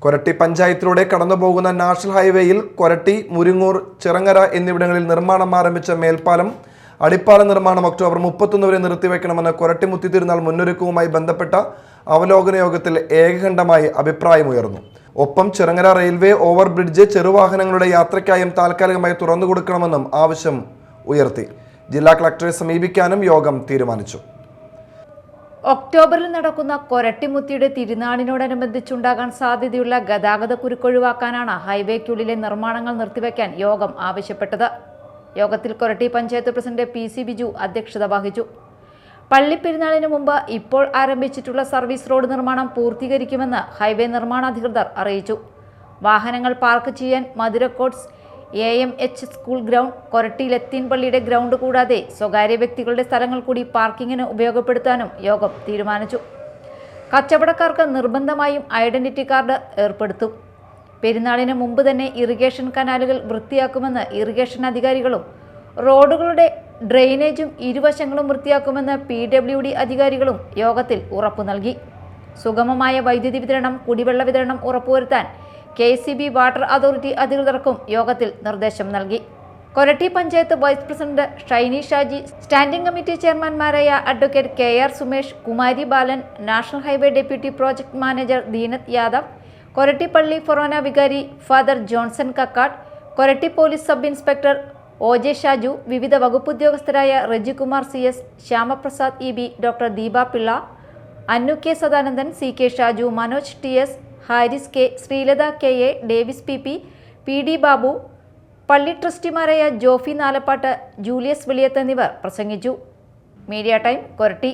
കൊരട്ടി പഞ്ചായത്തിലൂടെ കടന്നുപോകുന്ന നാഷണൽ ഹൈവേയിൽ കൊരട്ടി, മുരിങ്ങൂർ, ചിറങ്ങര എന്നിവിടങ്ങളിൽ നിർമ്മാണം ആരംഭിച്ച മേൽപ്പാലം അടിപ്പാല നിർമ്മാണം ഒക്ടോബർ 31 വരെ നിർത്തിവെക്കണമെന്ന് കൊരട്ടി മുത്തിത്തിരുന്നാൾ മുന്നൊരുക്കവുമായി ബന്ധപ്പെട്ട അവലോകന യോഗത്തിൽ ഏകകണ്ഠമായി അഭിപ്രായമുയർന്നു. ഒപ്പം ചിറങ്ങര റെയിൽവേ ഓവർ ബ്രിഡ്ജ് ചെറുവാഹനങ്ങളുടെ യാത്രയ്ക്കായും താൽക്കാലികമായി തുറന്നുകൊടുക്കണമെന്നും ആവശ്യം ഉയർത്തി. ജില്ലാ കളക്ടറെ സമീപിക്കാനും യോഗം തീരുമാനിച്ചു. ഒക്ടോബറിൽ നടക്കുന്ന കൊരട്ടിമുത്തിയുടെ തിരുനാളിനോടനുബന്ധിച്ചുണ്ടാകാൻ സാധ്യതയുള്ള ഗതാഗത കുരുക്കൊഴിവാക്കാനാണ് ഹൈവേക്കുള്ളിലെ നിർമ്മാണങ്ങൾ നിർത്തിവെക്കാൻ യോഗം ആവശ്യപ്പെട്ടത്. യോഗത്തിൽ കൊരട്ടി പഞ്ചായത്ത് പ്രസിഡന്റ് PC ബിജു അധ്യക്ഷത വഹിച്ചു. പള്ളിപ്പെരുന്നാളിന് മുമ്പ് ഇപ്പോൾ ആരംഭിച്ചിട്ടുള്ള സർവീസ് റോഡ് നിർമ്മാണം പൂർത്തീകരിക്കുമെന്ന് ഹൈവേ നിർമ്മാണാധികൃതർ അറിയിച്ചു. വാഹനങ്ങൾ പാർക്ക് ചെയ്യാൻ മധുരക്കോട്സ് AMH സ്കൂൾ ഗ്രൗണ്ട്, കൊരട്ടി ലത്തീൻ പള്ളിയുടെ ഗ്രൗണ്ട് കൂടാതെ സ്വകാര്യ വ്യക്തികളുടെ സ്ഥലങ്ങൾ കൂടി പാർക്കിങ്ങിന് ഉപയോഗപ്പെടുത്താനും യോഗം തീരുമാനിച്ചു. കച്ചവടക്കാർക്ക് നിർബന്ധമായും ഐഡന്റിറ്റി കാർഡ് ഏർപ്പെടുത്തും. പെരുന്നാളിന് മുമ്പ് തന്നെ ഇറിഗേഷൻ കനാലുകൾ വൃത്തിയാക്കുമെന്ന് ഇറിഗേഷൻ അധികാരികളും റോഡുകളുടെ ഡ്രെയിനേജും ഇരുവശങ്ങളും വൃത്തിയാക്കുമെന്ന് PWD അധികാരികളും യോഗത്തിൽ ഉറപ്പു നൽകി. സുഗമമായ വൈദ്യുതി വിതരണം, കുടിവെള്ള വിതരണം ഉറപ്പുവരുത്താൻ KCB വാട്ടർ അതോറിറ്റി അധികൃതർക്കും യോഗത്തിൽ നിർദ്ദേശം നൽകി. Koratty panchayat vice president Shiny Shaji, standing committee ചെയർമാൻമാരായ advocate KR Sumesh, Kumari Balan, national highway deputy project manager Deenath Yadav, Koratty പള്ളി ഫൊറോന വികാരി father Johnson Kakkad, Koratty police sub inspector OJ Shaju, വിവിധ വകുപ്പ് ഉദ്യോഗസ്ഥരായ Rejikumar CS, Shyamaprasad EB, doctor Deepa Pillai, Annu K Sadanandan, CK Shaju, Manoj TS, Haris K, Sreelatha KA, Davis PP, PD Babu, പള്ളി ട്രസ്റ്റിമാരായ ജോഫി നാലപ്പാട്ട്, ജൂലിയസ് വെളിയത്ത് എന്നിവർ പ്രസംഗിച്ചു. Media time, Koratty.